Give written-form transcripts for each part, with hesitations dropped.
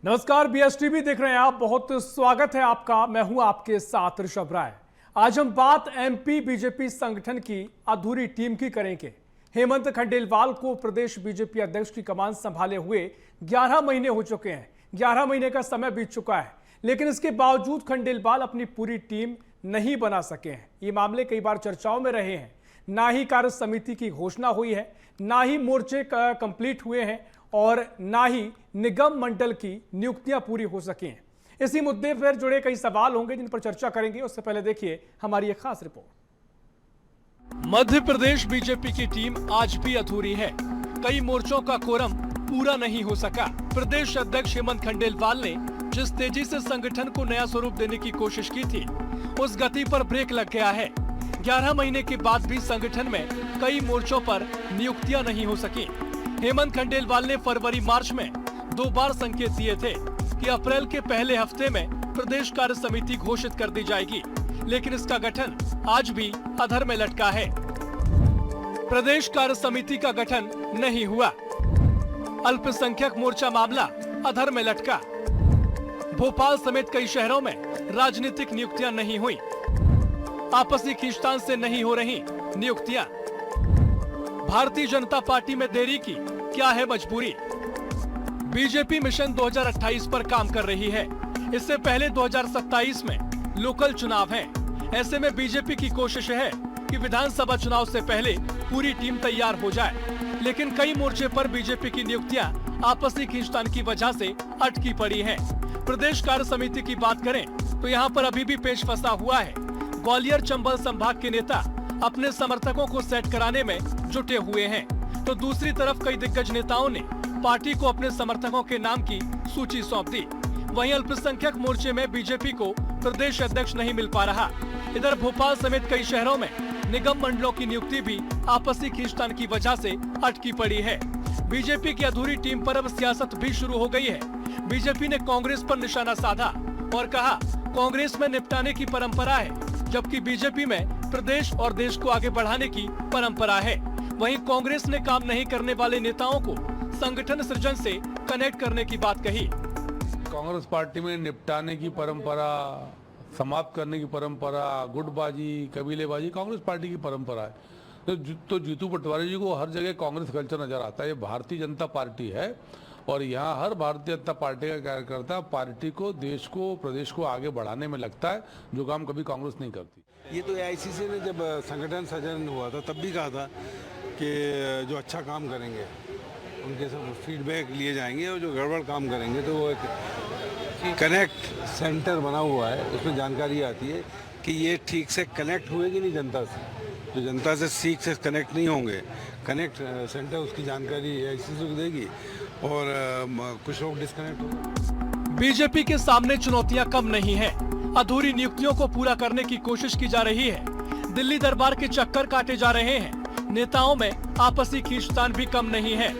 नमस्कार, बीएसटीवी देख रहे हैं आप। बहुत स्वागत है आपका। मैं हूं आपके साथ ऋषभ राय। आज हम बात एमपी बीजेपी संगठन की अधूरी टीम की करेंगे। हेमंत खंडेलवाल को प्रदेश बीजेपी अध्यक्ष की कमान संभाले हुए 11 महीने हो चुके हैं। 11 महीने का समय बीत चुका है, लेकिन इसके बावजूद खंडेलवाल अपनी पूरी टीम नहीं बना सके हैं। ये मामले कई बार चर्चाओं में रहे हैं। ना ही कार्य समिति की घोषणा हुई है, ना ही मोर्चे कंप्लीट हुए हैं और ना ही निगम मंडल की नियुक्तियां पूरी हो सकी हैं। इसी मुद्दे पर जुड़े कई सवाल होंगे जिन पर चर्चा करेंगे। उससे पहले देखिए हमारी एक खास रिपोर्ट। मध्य प्रदेश बीजेपी की टीम आज भी अधूरी है। कई मोर्चों का कोरम पूरा नहीं हो सका। प्रदेश अध्यक्ष हेमंत खंडेलवाल ने जिस तेजी से संगठन को नया स्वरूप देने की कोशिश की थी, उस गति पर ब्रेक लग गया है। 11 महीने के बाद भी संगठन में कई मोर्चों पर नियुक्तियां नहीं हो सकी। हेमंत खंडेलवाल ने फरवरी मार्च में 2 बार संकेत दिए थे कि अप्रैल के पहले हफ्ते में प्रदेश कार्य समिति घोषित कर दी जाएगी, लेकिन इसका गठन आज भी अधर में लटका है। प्रदेश कार्य समिति का गठन नहीं हुआ। अल्पसंख्यक मोर्चा मामला अधर में लटका। भोपाल समेत कई शहरों में राजनीतिक नियुक्तियां नहीं हुई। आपसी खींचतान से नहीं हो रही नियुक्तियां। भारतीय जनता पार्टी में देरी की क्या है मजबूरी? बीजेपी मिशन 2028 पर काम कर रही है। इससे पहले 2027 में लोकल चुनाव हैं। ऐसे में बीजेपी की कोशिश है कि विधानसभा चुनाव से पहले पूरी टीम तैयार हो जाए, लेकिन कई मोर्चे पर बीजेपी की नियुक्तियां आपसी खींचतान की वजह से अटकी पड़ी हैं। प्रदेश कार्य समिति की बात करें तो यहाँ पर अभी भी पेच फंसा हुआ है। ग्वालियर चंबल संभाग के नेता अपने समर्थकों को सेट कराने में जुटे हुए हैं, तो दूसरी तरफ कई दिग्गज नेताओं ने पार्टी को अपने समर्थकों के नाम की सूची सौंप दी। वहीं अल्पसंख्यक मोर्चे में बीजेपी को प्रदेश अध्यक्ष नहीं मिल पा रहा। इधर भोपाल समेत कई शहरों में निगम मंडलों की नियुक्ति भी आपसी खींचतान की वजह से अटकी पड़ी है। बीजेपी की अधूरी टीम पर अब सियासत भी शुरू हो गई है। बीजेपी ने कांग्रेस पर निशाना साधा और कहा कांग्रेस में निपटाने की परंपरा है, जबकि बीजेपी में प्रदेश और देश को आगे बढ़ाने की परंपरा है। वहीं कांग्रेस ने काम नहीं करने वाले नेताओं को संगठन सृजन से कनेक्ट करने की बात कही। कांग्रेस पार्टी में निपटाने की परंपरा, समाप्त करने की परंपरा, गुटबाजी, कबीलेबाजी कांग्रेस पार्टी की परंपरा है। तो जीतू पटवारी जी को हर जगह कांग्रेस कल्चर नजर आता है। ये भारतीय जनता पार्टी है और यहाँ हर भारतीय जनता पार्टी का कार्यकर्ता पार्टी को, देश को, प्रदेश को आगे बढ़ाने में लगता है, जो काम कभी कांग्रेस नहीं करती। ये तो एआईसीसी ने जब संगठन सृजन हुआ था तब भी कहा था कि जो अच्छा काम करेंगे उनके सब फीडबैक लिए जाएंगे और जो गड़बड़ काम करेंगे तो वो एक कनेक्ट सेंटर बना हुआ है। उसमें जानकारी आती है कि ये ठीक से कनेक्ट हुए कि नहीं जनता से। जो जनता से ठीक से कनेक्ट नहीं होंगे, कनेक्ट सेंटर उसकी जानकारी एआईसीसी को देगी और कुछ लोग डिस्कनेक्ट होंगे। बीजेपी के सामने चुनौतियां कम नहीं है। अधूरी नियुक्तियों को पूरा करने की कोशिश की जा रही है। दिल्ली दरबार के चक्कर काटे जा रहे हैं। नेताओं में आपसी खींचतान भी कम नहीं है।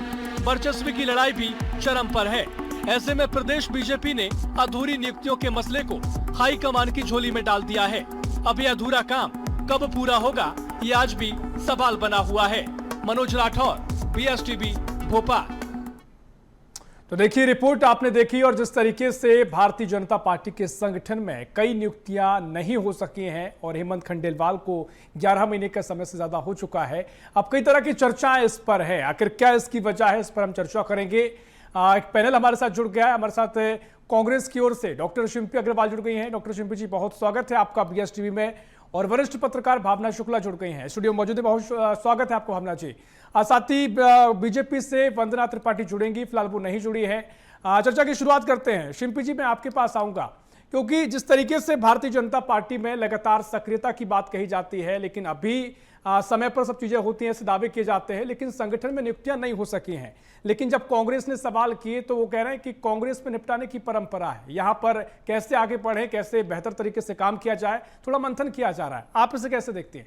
वर्चस्व की लड़ाई भी चरम पर है। ऐसे में प्रदेश बीजेपी ने अधूरी नियुक्तियों के मसले को हाईकमान की झोली में डाल दिया है। अब ये अधूरा काम कब पूरा होगा, ये आज भी सवाल बना हुआ है। मनोज राठौर, बीएसटीवी, भोपाल। तो देखिए रिपोर्ट आपने देखी और जिस तरीके से भारतीय जनता पार्टी के संगठन में कई नियुक्तियां नहीं हो सकी हैं और हेमंत खंडेलवाल को 11 महीने का समय से ज्यादा हो चुका है। अब कई तरह की चर्चाएं इस पर है। आखिर क्या इसकी वजह है, इस पर हम चर्चा करेंगे। एक पैनल हमारे साथ जुड़ गया है। हमारे साथ कांग्रेस की ओर से डॉक्टर शिल्पी अग्रवाल जुड़ गई हैं। डॉक्टर शिल्पी जी, बहुत स्वागत है आपका बीएसटीवी में। और वरिष्ठ पत्रकार भावना शुक्ला जुड़ गई हैं, स्टूडियो में मौजूद है। बहुत स्वागत है आपको भावना जी। साथ ही बीजेपी से वंदना त्रिपाठी जुड़ेंगी, फिलहाल वो नहीं जुड़ी है। चर्चा की शुरुआत करते हैं। शिल्पी जी, मैं आपके पास आऊंगा क्योंकि जिस तरीके से भारतीय जनता पार्टी में लगातार सक्रियता की बात कही जाती है, लेकिन अभी समय पर सब चीजें होती हैं, ऐसे दावे किए जाते हैं, लेकिन संगठन में नियुक्तियां नहीं हो सकी हैं। लेकिन जब कांग्रेस ने सवाल किए तो वो कह रहे हैं कि कांग्रेस में निपटाने की परंपरा है। यहां पर कैसे आगे बढ़े, कैसे बेहतर तरीके से काम किया जाए, थोड़ा मंथन किया जा रहा है। आप इसे कैसे देखते हैं?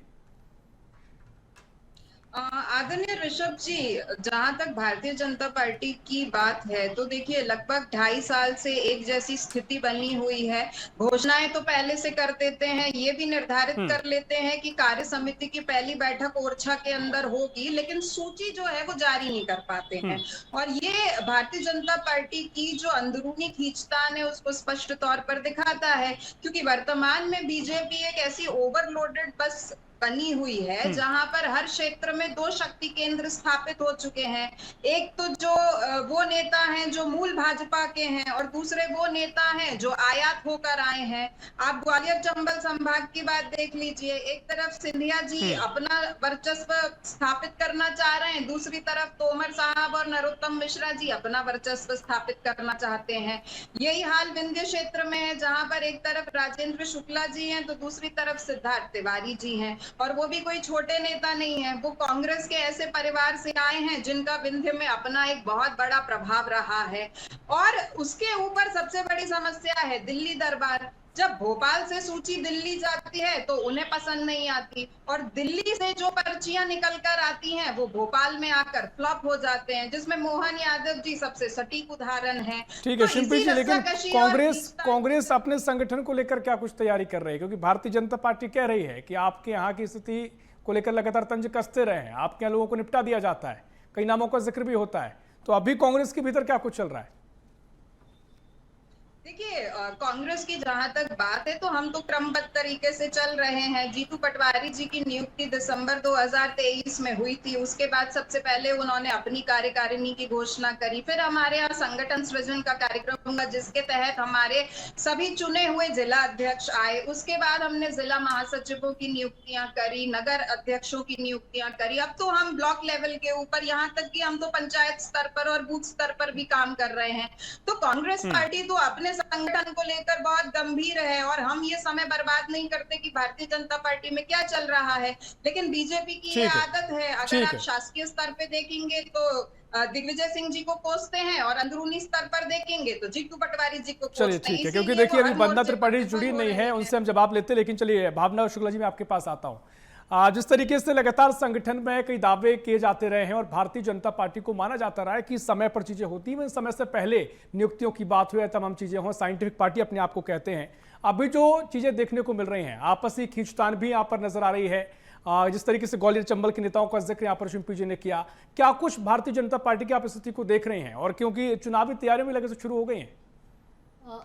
आज आदरणीय ऋषभ जी, जहां तक भारतीय जनता पार्टी की बात है तो देखिए लगभग 2.5 साल से एक जैसी स्थिति बनी हुई है। घोषणाएं तो पहले से कर देते हैं, ये भी निर्धारित कर लेते हैं कि कार्य समिति की पहली बैठक ओरछा के अंदर होगी, लेकिन सूची जो है वो जारी नहीं कर पाते हैं। और ये भारतीय जनता पार्टी की जो अंदरूनी खींचतान है उसको स्पष्ट तौर पर दिखाता है, क्योंकि वर्तमान में बीजेपी एक ऐसी ओवरलोडेड बस बनी हुई है जहां पर हर क्षेत्र में 2 शक्ति केंद्र स्थापित हो चुके हैं। एक तो जो वो नेता हैं जो मूल भाजपा के हैं, और दूसरे वो नेता हैं जो आयात होकर आए हैं। आप ग्वालियर चंबल संभाग की बात देख लीजिए, एक तरफ सिंधिया जी अपना वर्चस्व स्थापित करना चाह रहे हैं, दूसरी तरफ तोमर साहब और नरोत्तम मिश्रा जी अपना वर्चस्व स्थापित करना चाहते हैं। यही हाल विंध्य क्षेत्र में है, जहां पर एक तरफ राजेंद्र शुक्ला जी हैं तो दूसरी तरफ सिद्धार्थ तिवारी जी हैं, और वो भी कोई छोटे नेता नहीं है। वो कांग्रेस के ऐसे परिवार से आए हैं जिनका विंध्य में अपना एक बहुत बड़ा प्रभाव रहा है। और उसके ऊपर सबसे बड़ी समस्या है दिल्ली दरबार। जब भोपाल से सूची दिल्ली जाती है तो उन्हें पसंद नहीं आती, और दिल्ली से जो पर्चियां निकल कर आती हैं वो भोपाल में आकर फ्लॉप हो जाते हैं, जिसमें मोहन यादव जी सबसे सटीक उदाहरण है। ठीक है तो शिल्पी जी, लेकिन रस्साकशी और कांग्रेस अपने संगठन को लेकर क्या कुछ तैयारी कर रही है? क्योंकि भारतीय जनता पार्टी कह रही है कि आपके यहाँ की स्थिति को लेकर लगातार तंज कसते रहे हैं, आपके यहाँ लोगों को निपटा दिया जाता है, कई नामों का जिक्र भी होता है, तो अभी कांग्रेस के भीतर क्या कुछ चल रहा है? देखिए, कांग्रेस की जहां तक बात है तो हम तो क्रमबद्ध तरीके से चल रहे हैं। जीतू पटवारी जी की नियुक्ति दिसंबर 2023 में हुई थी। उसके बाद सबसे पहले उन्होंने अपनी कार्यकारिणी की घोषणा करी, फिर हमारे यहाँ संगठन सृजन का कार्यक्रम हुआ जिसके तहत हमारे सभी चुने हुए जिला अध्यक्ष आए। उसके बाद हमने जिला महासचिवों की नियुक्तियां करी, नगर अध्यक्षों की नियुक्तियां करी। अब तो हम ब्लॉक लेवल के ऊपर, यहाँ तक कि हम तो पंचायत स्तर पर और बूथ स्तर पर भी काम कर रहे हैं। तो कांग्रेस पार्टी तो अपने संगठन को लेकर बहुत गंभीर है, और हम ये समय बर्बाद नहीं करते कि भारतीय जनता पार्टी में क्या चल रहा है। लेकिन बीजेपी की ये आदत है, अगर आप शासकीय स्तर पे देखेंगे तो दिग्विजय सिंह जी को कोसते हैं, और अंदरूनी स्तर पर देखेंगे तो जीतू पटवारी जी को कोसते हैं। चलिए ठीक है, क्योंकि देखिए अभी वंदना त्रिपाठी जुड़ी नहीं है, उनसे हम जवाब लेते हैं। लेकिन चलिए भावना शुक्ला जी, मैं आपके पास आता हूँ। जिस तरीके से लगातार संगठन में कई दावे किए जाते रहे हैं और भारतीय जनता पार्टी को माना जाता रहा है कि समय पर चीजें होती हैं, समय से पहले नियुक्तियों की बात हुई, तमाम चीजें हों, साइंटिफिक पार्टी अपने आप को कहते हैं। अभी जो चीजें देखने को मिल रही हैं, आपसी खींचतान भी यहाँ पर नजर आ रही है। जिस तरीके से ग्वालियर चंबल के नेताओं का जिक्र यहाँ पर शिल्पी जी ने किया, क्या कुछ भारतीय जनता पार्टी की आप स्थिति को देख रहे हैं? और क्योंकि चुनावी तैयारियां भी लगे से शुरू हो गई हैं।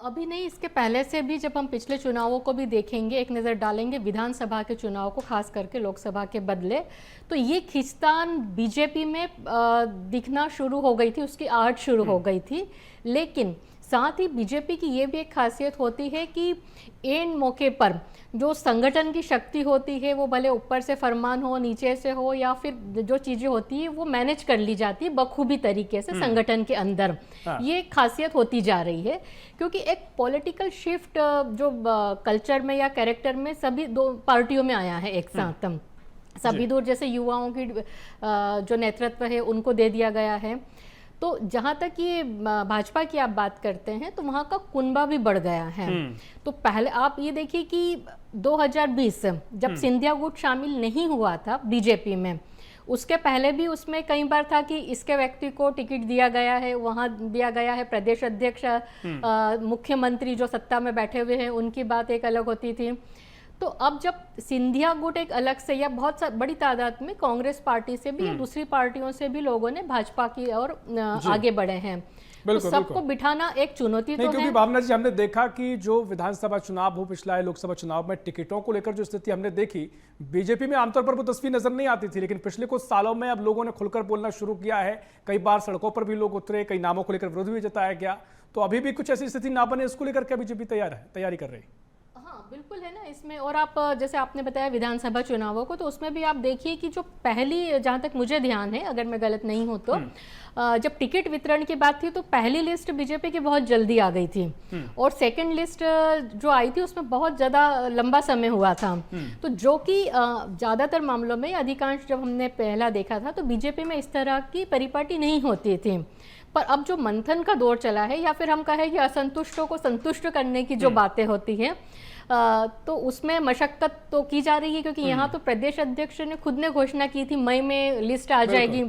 अभी नहीं, इसके पहले से भी जब हम पिछले चुनावों को भी देखेंगे, एक नज़र डालेंगे विधानसभा के चुनाव को, खास करके लोकसभा के बदले, तो ये खींचतान बीजेपी में दिखना शुरू हो गई थी, उसकी आहट शुरू हो गई थी। लेकिन साथ ही बीजेपी की ये भी एक खासियत होती है कि एन मौके पर जो संगठन की शक्ति होती है, वो भले ऊपर से फरमान हो, नीचे से हो, या फिर जो चीज़ें होती है वो मैनेज कर ली जाती है बखूबी तरीके से संगठन के अंदर। ये खासियत होती जा रही है, क्योंकि एक पॉलिटिकल शिफ्ट जो कल्चर में या कैरेक्टर में सभी दो पार्टियों में आया है एक साथ। सभी दूर जैसे युवाओं की जो नेतृत्व है उनको दे दिया गया है। तो जहाँ तक ये भाजपा की आप बात करते हैं तो वहाँ का कुनबा भी बढ़ गया है। तो पहले आप ये देखिए कि 2020 जब सिंधिया गुट शामिल नहीं हुआ था बीजेपी में, उसके पहले भी उसमें कई बार था कि इसके व्यक्ति को टिकट दिया गया है, वहाँ दिया गया है, प्रदेश अध्यक्ष, मुख्यमंत्री जो सत्ता में बैठे हुए हैं उनकी बात एक अलग होती थी। तो अब जब सिंधिया गुट एक अलग से या बहुत बड़ी तादाद में कांग्रेस पार्टी से भी या दूसरी पार्टियों से भी लोगों ने भाजपा की ओर आगे बढ़े हैं, तो सबको बिठाना एक चुनौती तो है। क्योंकि भावना जी, हमने देखा कि जो विधानसभा चुनाव हो, पिछला लोकसभा चुनाव में टिकटों को लेकर जो स्थिति हमने देखी, बीजेपी में आमतौर पर वो तस्वीर नजर नहीं आती थी, लेकिन पिछले कुछ सालों में अब लोगों ने खुलकर बोलना शुरू किया है। कई बार सड़कों पर भी लोग उतरे, कई नामों को लेकर विरोध भी जताया गया। तो अभी भी कुछ ऐसी स्थिति ना बने, इसको लेकर क्या बीजेपी तैयारी कर रही है? हाँ बिल्कुल है ना इसमें। और आप जैसे आपने बताया विधानसभा चुनावों को, तो उसमें भी आप देखिए कि जो पहली, जहाँ तक मुझे ध्यान है, अगर मैं गलत नहीं हूँ तो जब टिकट वितरण की बात थी तो पहली लिस्ट बीजेपी की बहुत जल्दी आ गई थी, और सेकंड लिस्ट जो आई थी उसमें बहुत ज़्यादा लंबा समय हुआ था। तो जो कि ज़्यादातर मामलों में, अधिकांश जब हमने पहला देखा था तो बीजेपी में इस तरह की परिपाटी नहीं होती थी। पर अब जो मंथन का दौर चला है, या फिर हम कहें कि असंतुष्टों को संतुष्ट करने की जो बातें होती हैं, तो उसमें मशक्कत तो की जा रही है, क्योंकि यहाँ तो प्रदेश अध्यक्ष ने खुद ने घोषणा की थी मई में लिस्ट आ जाएगी,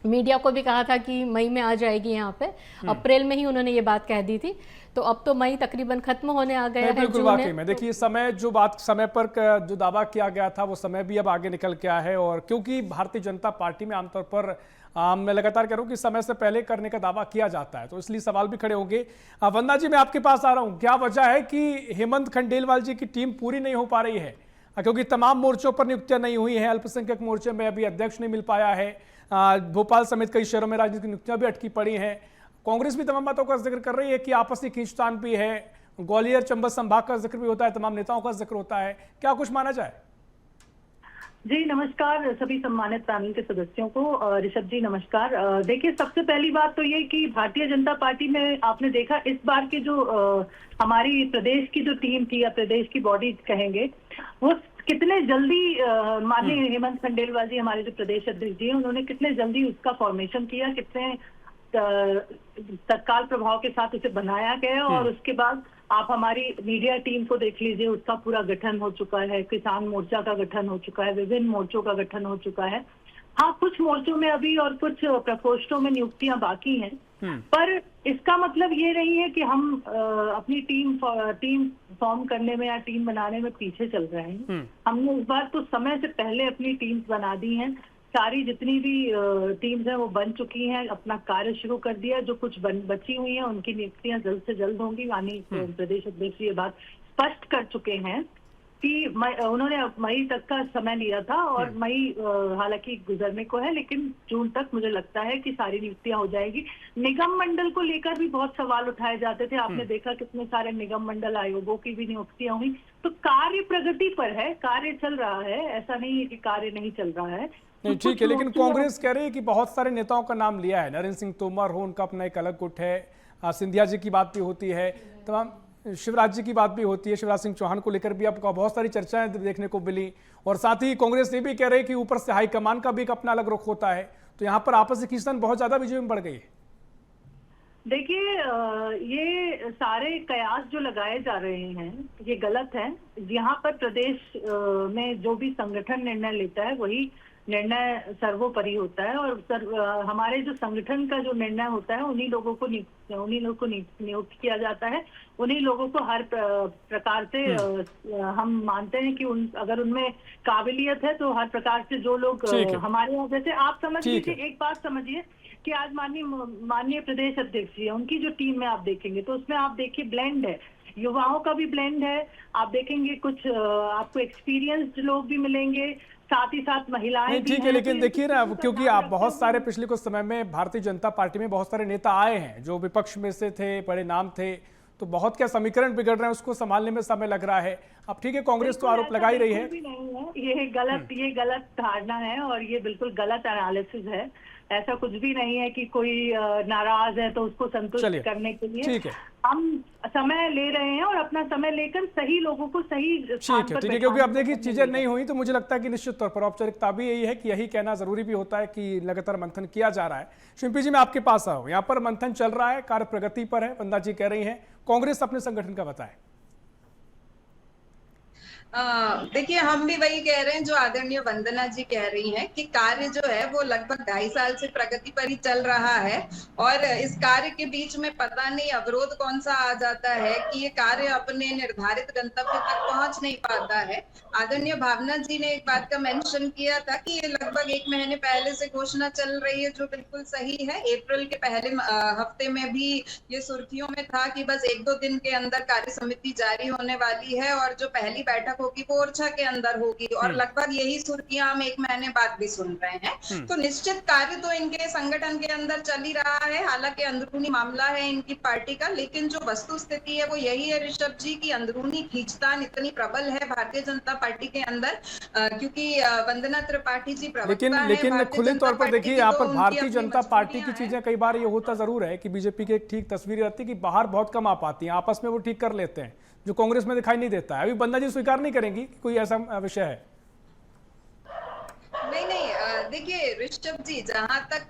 मीडिया को भी कहा था कि मई में आ जाएगी, यहाँ पे अप्रैल में ही उन्होंने ये बात कह दी थी। तो अब तो मई तकरीबन खत्म होने आ गया है। बिल्कुल वाकई में देखिए समय समय पर जो दावा किया गया था वो समय भी अब आगे निकल के आया है, और क्योंकि भारतीय जनता पार्टी में आमतौर पर मैं लगातार कह रहा हूँ कि समय से पहले करने का दावा किया जाता है, तो इसलिए सवाल भी खड़े होंगे। वंदना जी, मैं आपके पास आ रहा हूँ, क्या वजह है कि हेमंत खंडेलवाल जी की टीम पूरी नहीं हो पा रही है? क्योंकि तमाम मोर्चों पर नियुक्तियां नहीं हुई हैं, अल्पसंख्यक मोर्चे में अभी अध्यक्ष नहीं मिल पाया है, भोपाल समेत कई शहरों में राजनीतिक नियुक्तियां भी अटकी पड़ी हैं, कांग्रेस भी तमाम बातों का जिक्र कर रही है कि आपसी खींचतान भी है, ग्वालियर चंबल संभाग का जिक्र भी होता है, तमाम नेताओं का जिक्र होता है, क्या कुछ माना जाए? जी नमस्कार सभी सम्मानित पैनल के सदस्यों को। ऋषभ जी नमस्कार। देखिए, सबसे पहली बात तो ये कि भारतीय जनता पार्टी में आपने देखा इस बार के जो हमारी प्रदेश की जो टीम थी या प्रदेश की बॉडी कहेंगे, वो कितने जल्दी माननीय हेमंत खंडेलवाल जी हमारे जो प्रदेश अध्यक्ष जी हैं, उन्होंने कितने जल्दी उसका फॉर्मेशन किया, कितने तत्काल प्रभाव के साथ उसे बनाया गया, और उसके बाद आप हमारी मीडिया टीम को देख लीजिए, उसका पूरा गठन हो चुका है, किसान मोर्चा का गठन हो चुका है, विभिन्न मोर्चों का गठन हो चुका है। हाँ, कुछ मोर्चों में अभी और कुछ प्रकोष्ठों में नियुक्तियां बाकी हैं, पर इसका मतलब ये नहीं है कि हम अपनी टीम फॉर्म करने में या टीम बनाने में पीछे चल रहे हैं। हमने इस बार तो समय से पहले अपनी टीम्स बना दी हैं, सारी जितनी भी टीम्स हैं वो बन चुकी हैं, अपना कार्य शुरू कर दिया। जो कुछ बची हुई हैं उनकी नियुक्तियां जल्द से जल्द होंगी। माननीय प्रदेश अध्यक्ष ये बात स्पष्ट कर चुके हैं कि उन्होंने मई तक का समय लिया था, और मई हालांकि गुजरने को है, लेकिन जून तक मुझे लगता है कि सारी नियुक्तियां हो जाएगी। निगम मंडल को लेकर भी बहुत सवाल उठाए जाते थे, आपने देखा कितने सारे निगम मंडल आयोगों की भी नियुक्तियां हुई। तो कार्य प्रगति पर है, कार्य चल रहा है, ऐसा नहीं है कि कार्य नहीं चल रहा है। नहीं, ठीक है, लेकिन कांग्रेस कह रही है कि बहुत सारे नेताओं का नाम लिया है, नरेंद्र सिंह तोमर हो, उनका अपना एक अलग गुट है, सिंधिया जी की बात भी होती है, तमाम शिवराज जी की बात भी होती है, शिवराज सिंह चौहान को लेकर भी आपको बहुत सारी चर्चाएं देखने को मिली, और साथ ही कांग्रेस ये भी कह रही है कि ऊपर से हाईकमान का भी एक अपना अलग रुख होता है, तो यहाँ पर आपसी खींचतान बहुत ज्यादा बीजेपी में बढ़ गई है। देखिए, ये सारे कयास जो लगाए जा रहे हैं ये गलत है। यहाँ पर प्रदेश में जो भी संगठन निर्णय लेता है वही निर्णय सर्वोपरि होता है, और हमारे जो संगठन का जो निर्णय होता है उन्हीं लोगों को नियुक्त किया जाता है। उन्हीं लोगों को हर प्रकार से हम मानते हैं कि अगर उनमें काबिलियत है तो हर प्रकार से जो लोग हमारे यहाँ, जैसे आप समझ लीजिए, एक बात समझिए कि आज माननीय प्रदेश अध्यक्ष जी है, उनकी जो टीम में आप देखेंगे तो उसमें आप देखिए ब्लेंड है, युवाओं का भी ब्लेंड है, आप देखेंगे कुछ आपको एक्सपीरियंस्ड लोग भी मिलेंगे, साथ ही साथ महिलाएं भी। ठीक है, लेकिन देखिए ना, क्योंकि आप बहुत सारे पिछले कुछ समय में भारतीय जनता पार्टी में बहुत सारे नेता आए हैं जो विपक्ष में से थे, बड़े नाम थे, तो बहुत क्या समीकरण बिगड़ रहे हैं, उसको संभालने में समय लग रहा है। अब ठीक है, कांग्रेस तो आरोप लगा ही रही है। ये गलत धारणा है और ये बिल्कुल गलत एनालिसिस है। ऐसा कुछ भी नहीं है कि कोई नाराज है तो उसको संतुष्ट करने के लिए हम समय ले रहे हैं, और अपना समय लेकर सही लोगों को सही स्थान पर। ठीक है, क्योंकि अब देखिए चीजें नहीं हुई तो मुझे लगता है कि निश्चित तौर पर औपचारिकता भी यही है कि यही कहना जरूरी भी होता है कि लगातार मंथन किया जा रहा है। शिल्पी जी, मैं आपके पास आऊं, यहाँ पर मंथन चल रहा है, कार्य प्रगति पर है, वंदना जी कह रही है, कांग्रेस अपने संगठन का बताए। देखिए, हम भी वही कह रहे हैं जो आदरणीय वंदना जी कह रही हैं कि कार्य जो है वो लगभग 2.5 साल से प्रगति पर ही चल रहा है, और इस कार्य के बीच में पता नहीं अवरोध कौन सा आ जाता है कि ये कार्य अपने निर्धारित गंतव्य तक पहुंच नहीं पाता है। आदरणीय भावना जी ने एक बात का मेंशन किया था कि ये लगभग 1 महीने पहले से घोषणा चल रही है, जो बिल्कुल सही है। अप्रैल के पहले हफ्ते में भी ये सुर्खियों में था कि बस 1-2 दिन के अंदर कार्य समिति जारी होने वाली है, और जो पहली बैठक होगी वो ओरछा के अंदर होगी, और लगभग यही सुर्खियां हम 1 महीने बाद भी सुन रहे हैं। तो निश्चित कार्य तो इनके संगठन के अंदर चल ही रहा है, हालांकि अंदरूनी मामला है इनकी पार्टी का, लेकिन जो वस्तु स्थिति है वो यही है ऋषभ जी की अंदरूनी खींचतान इतनी प्रबल है भारतीय जनता पार्टी के अंदर, क्योंकि वंदना त्रिपाठी जी प्रवक्ता लेकिन खुले तौर पर देखिए, यहाँ पर भारतीय जनता पार्टी की चीजें कई बार ये होता जरूर है कि बीजेपी की एक ठीक तस्वीर रहती है कि बाहर बहुत कम आ पाती है, आपस में वो ठीक कर लेते हैं, जो कांग्रेस में दिखाई नहीं देता है। अभी वंदना जी स्वीकार नहीं करेंगी कि कोई ऐसा विषय है? नहीं, देखिए ऋषभ जी, जहां तक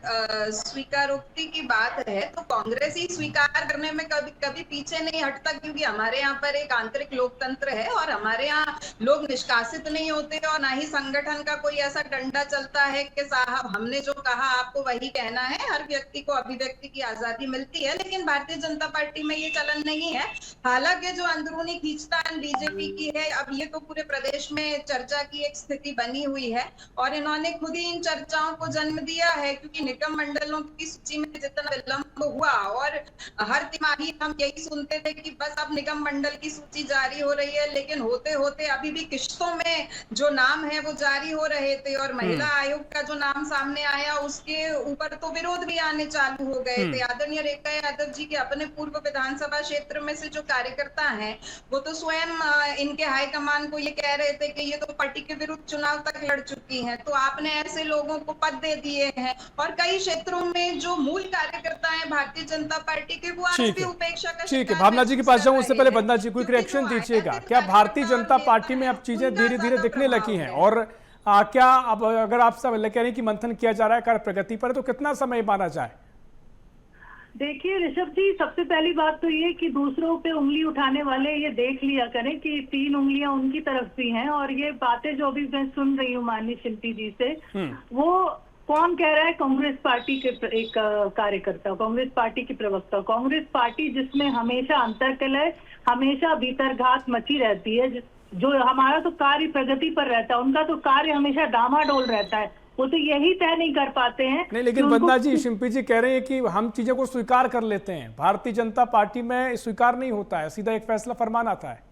स्वीकारोक्ति की बात है तो कांग्रेस ही स्वीकार करने में कभी कभी पीछे नहीं हटता, क्योंकि हमारे यहाँ पर एक आंतरिक लोकतंत्र है और हमारे यहाँ लोग निष्कासित नहीं होते और ना ही संगठन का कोई ऐसा डंडा चलता है कि साहब हमने जो कहा आपको वही कहना है। हर व्यक्ति को अभिव्यक्ति की आजादी मिलती है, लेकिन भारतीय जनता पार्टी में ये चलन नहीं है। हालांकि जो अंदरूनी खींचतान बीजेपी की है, अब ये तो पूरे प्रदेश में चर्चा की एक स्थिति बनी हुई है और इन्होंने खुद ही इन चर्चाओं को जन्म दिया है, क्योंकि निगम मंडलों की सूची में जितना विलंब हुआ और हर तिमाही हम यही सुनते थे कि बस अब निगम मंडल की सूची जारी हो रही है, लेकिन होते होते अभी भी किश्तों में जो नाम है वो जारी हो रहे थे और महिला आयोग का जो नाम सामने आया उसके ऊपर तो विरोध भी आने चालू हो गए थे। आदरणीय रेखा यादव जी के अपने पूर्व विधानसभा क्षेत्र में से जो कार्यकर्ता हैं वो तो स्वयं इनके हाईकमान को ये कह रहे थे कि ये तो पार्टी के विरुद्ध चुनाव तक लड़ चुकी हैं, तो आपने ऐसे लोगों को पद दे दिए हैं और कई क्षेत्रों में जो मूल कार्यकर्ता हैं भारतीय जनता पार्टी के वो आज भी उपेक्षा का ठीक है। शिकार भावना जी के पास जाऊं उससे पहले हैं। वंदना जी क्विक क्योंकि रिएक्शन जो दीजिएगा। आखिर क्या भारतीय कार्यकर्ता जनता और पार्टी में नेता अब चीजें उनका धीरे धीरे ज्यादा दिखने लगी प्रभाव हैं है। और क्या अब अगर आप सब कह रहे हैं कि मंथन किया जा रहा है कार्य प्रगति पर, तो कितना समय माना जाए? देखिए ऋषभ जी, सबसे पहली बात तो ये कि दूसरों पे उंगली उठाने वाले ये देख लिया करें कि 3 उंगलियां उनकी तरफ भी हैं। और ये बातें जो अभी मैं सुन रही हूँ माननीय शिल्पी जी से, वो कौन कह रहा है? कांग्रेस पार्टी के एक कार्यकर्ता, कांग्रेस पार्टी की प्रवक्ता। कांग्रेस पार्टी जिसमें हमेशा अंतर्कलह, हमेशा भीतरघात मची रहती है, जो हमारा तो कार्य प्रगति पर रहता है, उनका तो कार्य हमेशा डामाडोल रहता है। वो तो यही तय नहीं कर पाते हैं। नहीं, लेकिन वंदना जी, शिल्पी जी कह रहे हैं कि हम चीजों को स्वीकार कर लेते हैं, भारतीय जनता पार्टी में स्वीकार नहीं होता है, सीधा एक फैसला फरमान आता है।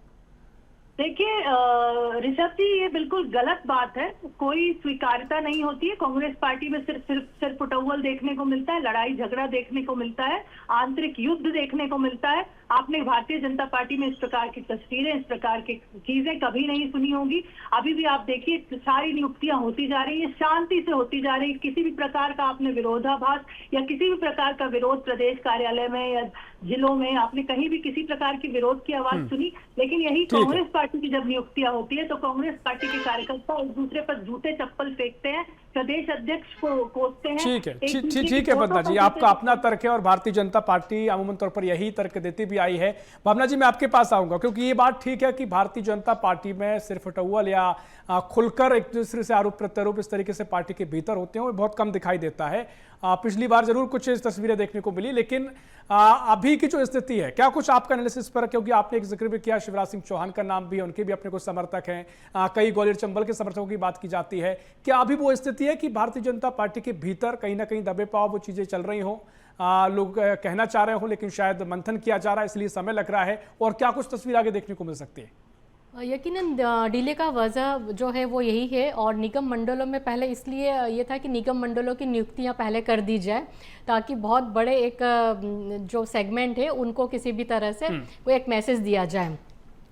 देखिए ऋषभ जी, ये बिल्कुल गलत बात है। कोई स्वीकार्यता नहीं होती है। कांग्रेस पार्टी में सिर्फ उटव्वल देखने को मिलता है, लड़ाई झगड़ा देखने को मिलता है, आंतरिक युद्ध देखने को मिलता है। आपने भारतीय जनता पार्टी में इस प्रकार की तस्वीरें, इस प्रकार की चीजें कभी नहीं सुनी होंगी। अभी भी आप देखिए सारी नियुक्तियां होती जा रही है, शांति से होती जा रही है। किसी भी प्रकार का आपने विरोधाभास या किसी भी प्रकार का विरोध प्रदेश कार्यालय में या जिलों में आपने कहीं भी किसी प्रकार की विरोध की आवाज सुनी? लेकिन यही कांग्रेस पार्टी की जब नियुक्तियां होती है तो कांग्रेस पार्टी के कार्यकर्ता एक दूसरे पर जूते चप्पल फेंकते हैं, प्रदेश अध्यक्ष को कोसते हैं। ठीक है, ठीक है वंदना जी, आपका अपना तर्क है और भारतीय जनता पार्टी अमूमन तौर पर यही तर्क देती भी आई है। भावना जी, मैं आपके पास आऊंगा, क्योंकि ये बात ठीक है कि भारतीय जनता पार्टी में सिर्फ टव्वल या खुलकर एक दूसरे से आरोप प्रत्यारोप इस तरीके से पार्टी के भीतर होते हैं, वो बहुत कम दिखाई देता है। पिछली बार जरूर कुछ इस तस्वीरें देखने को मिली, लेकिन अभी की जो स्थिति है, क्या कुछ आपका एनालिसिस पर, क्योंकि आपने एक जिक्र भी किया शिवराज सिंह चौहान का नाम भी, उनके भी अपने कुछ समर्थक हैं, कई ग्वालियर चंबल के समर्थकों की बात की जाती है। क्या अभी वो स्थिति है कि भारतीय जनता पार्टी के भीतर कहीं ना कहीं दबे पाव वो चीजें चल रही हों, लोग कहना चाह रहे हो लेकिन शायद मंथन किया जा रहा है इसलिए समय लग रहा है, और क्या कुछ तस्वीर आगे देखने को मिल सकती है? यकीनन डिले का वजह जो है वो यही है। और निगम मंडलों में पहले इसलिए ये था कि निगम मंडलों की नियुक्तियां पहले कर दी जाए, ताकि बहुत बड़े एक जो सेगमेंट है उनको किसी भी तरह से कोई एक मैसेज दिया जाए।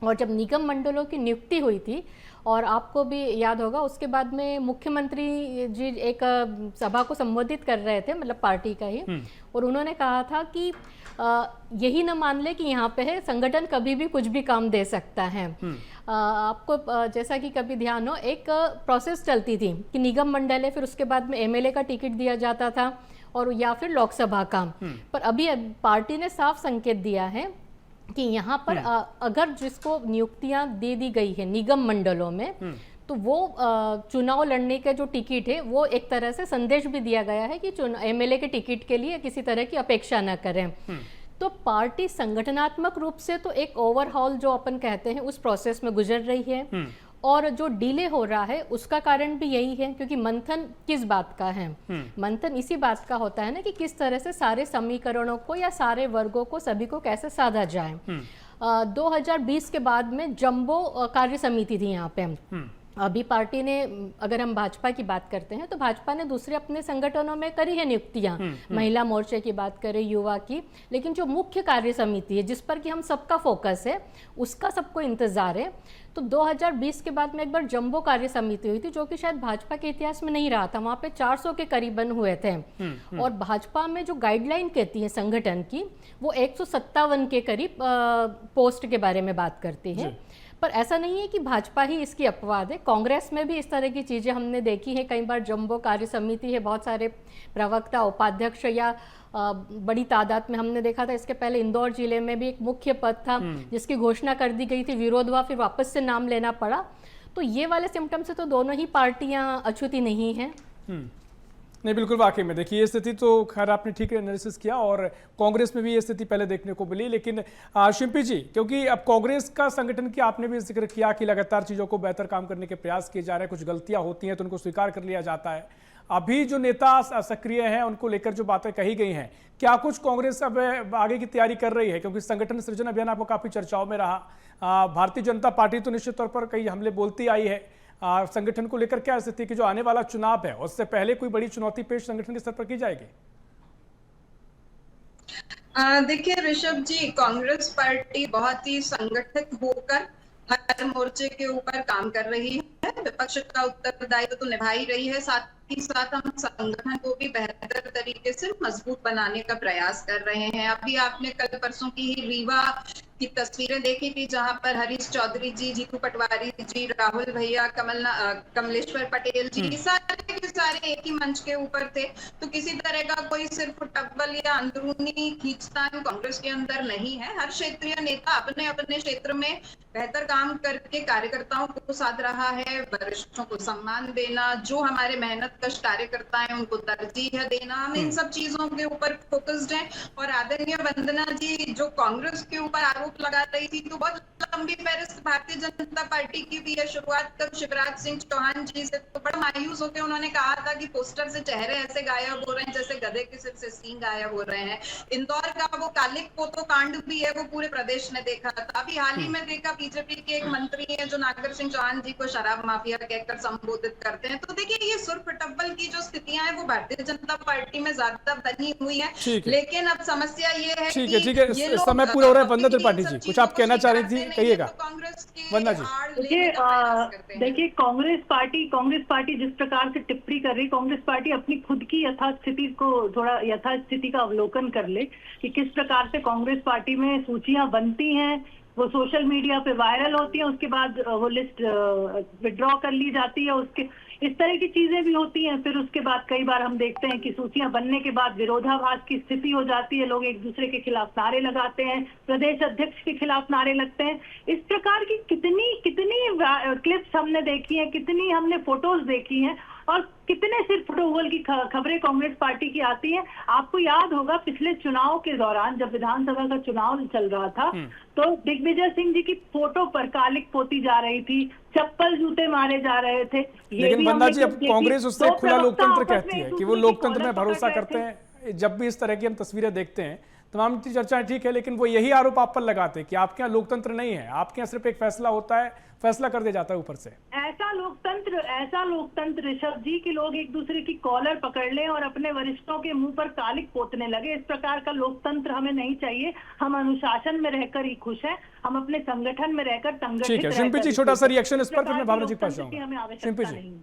और जब निगम मंडलों की नियुक्ति हुई थी, और आपको भी याद होगा उसके बाद में मुख्यमंत्री जी एक सभा को संबोधित कर रहे थे, मतलब पार्टी का ही, और उन्होंने कहा था कि यही न मान ले कि यहाँ पे है संगठन कभी भी कुछ भी काम दे सकता है। आपको जैसा कि कभी ध्यान हो, एक प्रोसेस चलती थी कि निगम मंडल है, फिर उसके बाद में एमएलए का टिकट दिया जाता था और या फिर लोकसभा का। पर अभी पार्टी ने साफ संकेत दिया है कि यहाँ पर अगर जिसको नियुक्तियां दे दी गई है निगम मंडलों में, तो वो चुनाव लड़ने का जो टिकट है वो एक तरह से संदेश भी दिया गया है कि एमएलए के टिकट के लिए किसी तरह की अपेक्षा न करें। तो पार्टी संगठनात्मक रूप से तो एक ओवरहॉल जो अपन कहते हैं उस प्रोसेस में गुजर रही है। और जो डिले हो रहा है उसका कारण भी यही है, क्योंकि मंथन किस बात का है? मंथन इसी बात का होता है ना कि किस तरह से सारे समीकरणों को या सारे वर्गों को, सभी को कैसे साधा जाए। 2020 के बाद में जंबो कार्य समिति थी यहाँ पे। अभी पार्टी ने, अगर हम भाजपा की बात करते हैं तो भाजपा ने दूसरे अपने संगठनों में करी है नियुक्तियां, महिला मोर्चे की बात करें, युवा की, लेकिन जो मुख्य कार्य समिति है जिस पर कि हम सबका फोकस है उसका सबको इंतजार है। तो 2020 के बाद में एक बार जंबो कार्य समिति हुई थी, जो कि शायद भाजपा के इतिहास में नहीं रहा था। वहां पे 400 के करीबन हुए थे। और भाजपा में जो गाइडलाइन कहती है संगठन की, वो 157 के करीब पोस्ट के बारे में बात करती है। पर ऐसा नहीं है कि भाजपा ही इसकी अपवाद है, कांग्रेस में भी इस तरह की चीज़ें हमने देखी है। कई बार जम्बो कार्य समिति है, बहुत सारे प्रवक्ता, उपाध्यक्ष या बड़ी तादाद में हमने देखा था। इसके पहले इंदौर जिले में भी एक मुख्य पद था जिसकी घोषणा कर दी गई थी, विरोध हुआ, फिर वापस से नाम लेना पड़ा। तो ये वाले सिम्टम से तो दोनों ही पार्टियां अछूती नहीं हैं। नहीं, बिल्कुल वाकई में देखिए ये स्थिति तो खैर आपने ठीक एनालिसिस किया और कांग्रेस में भी ये स्थिति पहले देखने को मिली। लेकिन शिल्पी जी, क्योंकि अब कांग्रेस का संगठन की आपने भी जिक्र किया कि लगातार चीज़ों को बेहतर काम करने के प्रयास किए जा रहे हैं, कुछ गलतियां होती हैं तो उनको स्वीकार कर लिया जाता है। अभी जो नेता सक्रिय हैं उनको लेकर जो बातें कही गई हैं, क्या कुछ कांग्रेस अब आगे की तैयारी कर रही है? क्योंकि संगठन सृजन अभियान आपको काफ़ी चर्चाओं में रहा। भारतीय जनता पार्टी तो निश्चित तौर पर कई हमले बोलती आई है। संगठन को लेकर क्या स्थिति कि जो आने वाला चुनाव है उससे पहले कोई बड़ी चुनौती पेश संगठन के स्तर पर की जाएगी? देखिए ऋषभ जी, कांग्रेस पार्टी बहुत ही संगठित होकर हर मोर्चे के ऊपर काम कर रही है। विपक्ष का उत्तरदायित्व तो निभा ही रही है, साथ ही साथ हम संगठन को भी बेहतर तरीके से मजबूत बनाने का प्रयास कर रहे हैं। अभी आपने कल परसों की ही रीवा की तस्वीरें देखी थी, जहां पर हरीश चौधरी जी, जीतू पटवारी जी, राहुल भैया, कमलेश्वर पटेल जी, ये सारे के सारे एक ही मंच के ऊपर थे। तो किसी तरह का कोई सिर्फ टब्बल या अंदरूनी खींचतान कांग्रेस के अंदर नहीं है। हर क्षेत्रीय नेता अपने अपने क्षेत्र में बेहतर काम करके कार्यकर्ताओं को साथ रहा है। वरिष्ठों को सम्मान देना, जो हमारे मेहनत कश कार्यकर्ता हैं उनको तरजीह देना, हम इन सब चीजों के ऊपर फोकस्ड हैं। और आदरणीय वंदना जी जो कांग्रेस के ऊपर आरोप लगा रही थी, तो बहुत लंबी फहरिस्त भारतीय जनता पार्टी की भी है। शुरुआत तक शिवराज सिंह चौहान जी से तो बड़ा मायूस होकर उन्होंने कहा था कि पोस्टर से चेहरे ऐसे गायब हो रहे हैं जैसे गधे के सिर से सींग गायब हो रहे हैं। इंदौर का वो कालिक पोतो कांड भी है, वो पूरे प्रदेश ने देखा था। अभी हाल ही में देखा बीजेपी के एक मंत्री है जो नागर सिंह चौहान जी को शराब माफिया कहकर संबोधित करते हैं। तो देखिए ये सुर्ख टब्बल की जो स्थितियां हैं वो भारतीय जनता पार्टी में ज्यादा बनी हुई है। लेकिन अब समस्या ये है ठीक है, समय पूरा हो रहा है। वंदना त्रिपाठी जी, कुछ आप कहना चाह रही थी, कहिएगा। वंदना जी, देखिए कांग्रेस पार्टी जिस प्रकार से टिप्पणी कर रही, कांग्रेस पार्टी अपनी खुद की यथास्थिति को थोड़ा यथास्थिति का अवलोकन कर ले कि किस प्रकार से कांग्रेस पार्टी में सूचियां बनती हैं, वो सोशल मीडिया पे वायरल होती है, उसके बाद वो लिस्ट विड्रॉ कर ली जाती है, उसके इस तरह की चीजें भी होती हैं। फिर उसके बाद कई बार हम देखते हैं कि सूचियां बनने के बाद विरोधाभास की स्थिति हो जाती है, लोग एक दूसरे के खिलाफ नारे लगाते हैं, प्रदेश अध्यक्ष के खिलाफ नारे लगते हैं। इस प्रकार की कितनी क्लिप्स हमने देखी हैं, कितनी हमने फोटोज देखी हैं और कितने सिर्फ फुटबॉल की खबरें कांग्रेस पार्टी की आती हैं। आपको याद होगा पिछले चुनाव के दौरान जब विधानसभा का चुनाव चल रहा था तो दिग्विजय सिंह जी की फोटो पर कालिक पोती जा रही थी, चप्पल जूते मारे जा रहे थे। लेकिन वंदना जी, अब कांग्रेस उससे खुला लोकतंत्र कहती है कि वो लोकतंत्र में भरोसा करते हैं। जब भी इस तरह की हम तस्वीरें देखते हैं, तमाम चर्चाएं ठीक है, लेकिन वो यही आरोप आप पर लगाते हैं कि आपके यहाँ लोकतंत्र नहीं है, आपके यहाँ सिर्फ एक फैसला होता है, फैसला कर दिया जाता है ऊपर से। ऐसा लोकतंत्र ऋषभ जी कि लोग एक दूसरे की कॉलर पकड़ लें और अपने वरिष्ठों के मुंह पर कालिक पोतने लगे। इस प्रकार का लोकतंत्र हमें नहीं चाहिए। हम अनुशासन में रहकर ही खुश हैं, हम अपने संगठन में रहकर संगठित। ठीक है शिल्पी जी, छोटा सा रिएक्शन इस पर, फिर मैं भावना जी के पास जाऊंगा। शिल्पी जी,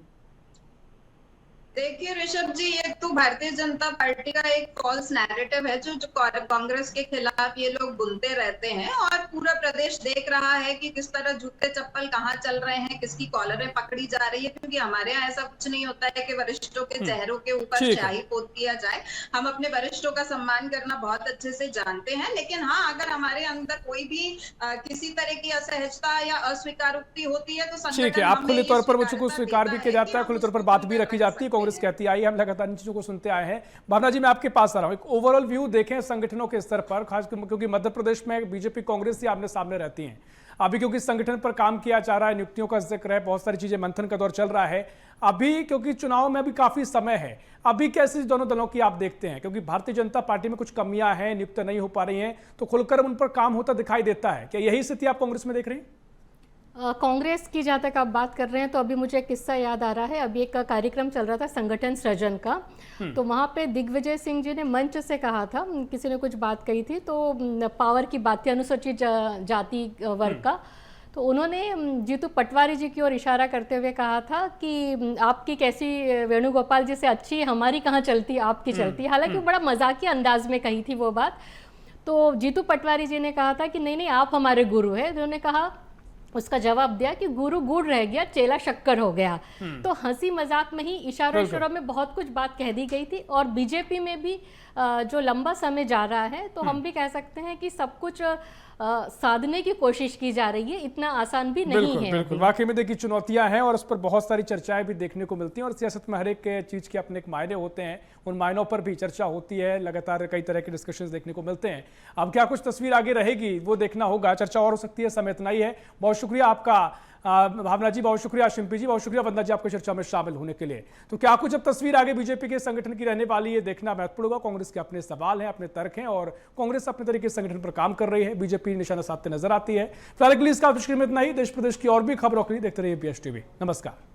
देखिए ऋषभ जी, ये तो भारतीय जनता पार्टी का एक फॉल्स नैरेटिव है जो कांग्रेस के खिलाफ ये लोग बुनते रहते हैं और पूरा प्रदेश देख रहा है कि किस तरह जूते चप्पल कहाँ चल रहे हैं, किसकी कॉलरें पकड़ी जा रही है। क्योंकि हमारे यहाँ ऐसा कुछ नहीं होता है कि वरिष्ठों के चेहरों के ऊपर स्याही पोत किया जाए। हम अपने वरिष्ठों का सम्मान करना बहुत अच्छे से जानते हैं, लेकिन हाँ, अगर हमारे अंदर कोई भी किसी तरह की असहजता या अस्वीकारोक्ति होती है तो ठीक है, आप खुले तौर पर वो चीज स्वीकार भी किया जाता है, खुले तौर पर बात भी रखी जाती है, कांग्रेस कहती आई है, हम लगातार इन चीजों को सुनते आए हैं। भावना जी, मैं आपके पास आ रहा हूं, एक ओवरऑल व्यू देखें संगठनों के स्तर पर, खास क्योंकि मध्य प्रदेश में बीजेपी कांग्रेस ही आमने सामने रहती हैं। अभी क्योंकि संगठन पर काम किया जा रहा है, नियुक्तियों का जिक्र है, बहुत सारी चीजें मंथन का दौर चल रहा है अभी, क्योंकि चुनाव में अभी काफी समय है। अभी कैसे दोनों दलों की आप देखते हैं? क्योंकि भारतीय जनता पार्टी में कुछ कमियां हैं, नियुक्त नहीं हो पा रही हैं, तो खुलकर उन पर काम होता दिखाई देता है। क्या यही स्थिति आप कांग्रेस में देख रहे हैं? कांग्रेस की जहाँ तक आप बात कर रहे हैं तो अभी मुझे एक किस्सा याद आ रहा है। अभी एक कार्यक्रम चल रहा था संगठन सृजन का, तो वहाँ पे दिग्विजय सिंह जी ने मंच से कहा था, किसी ने कुछ बात कही थी तो पावर की बात थी, अनुसूचित जाति वर्ग का, तो उन्होंने जीतू पटवारी जी की ओर इशारा करते हुए कहा था कि आपकी कैसी वेणुगोपाल जी से अच्छी, हमारी कहाँ चलती, आपकी चलती। हालांकि वो बड़ा मजाकिया अंदाज में कही थी वो बात। तो जीतू पटवारी जी ने कहा था कि नहीं नहीं, आप हमारे गुरु हैं। उन्होंने कहा उसका जवाब दिया कि गुरु गुड़ रह गया, चेला शक्कर हो गया। तो हंसी मजाक में ही, इशारों इशारों में बहुत कुछ बात कह दी गई थी। और बीजेपी में भी जो लंबा समय जा रहा है, तो हम भी कह सकते हैं कि सब कुछ साधने की कोशिश की जा रही है, इतना आसान भी नहीं बिल्कुल है। बिल्कुल, वाकई में देखिए चुनौतियां हैं और उस पर बहुत सारी चर्चाएं भी देखने को मिलती हैं। और सियासत में हर एक चीज के अपने एक मायने होते हैं, उन मायनों पर भी चर्चा होती है, लगातार कई तरह के डिस्कशंस देखने को मिलते हैं। अब क्या कुछ तस्वीर आगे रहेगी वो देखना होगा, चर्चा और हो सकती है, समय इतना ही है। बहुत शुक्रिया आपका भावना जी, बहुत शुक्रिया शिल्पी जी, बहुत शुक्रिया वंदना जी आपको चर्चा में शामिल होने के लिए। तो क्या कुछ अब तस्वीर आगे बीजेपी के संगठन की रहने वाली है, देखना महत्वपूर्ण होगा। कांग्रेस के अपने सवाल हैं, अपने तर्क हैं और कांग्रेस अपने तरीके से संगठन पर काम कर रही है, बीजेपी निशाना साधते नजर आती है। फिलहाल के लिए इसका विश्लेषण में इतना ही। देश प्रदेश की और भी खबरों के लिए देखते रहिए BS TV। नमस्कार।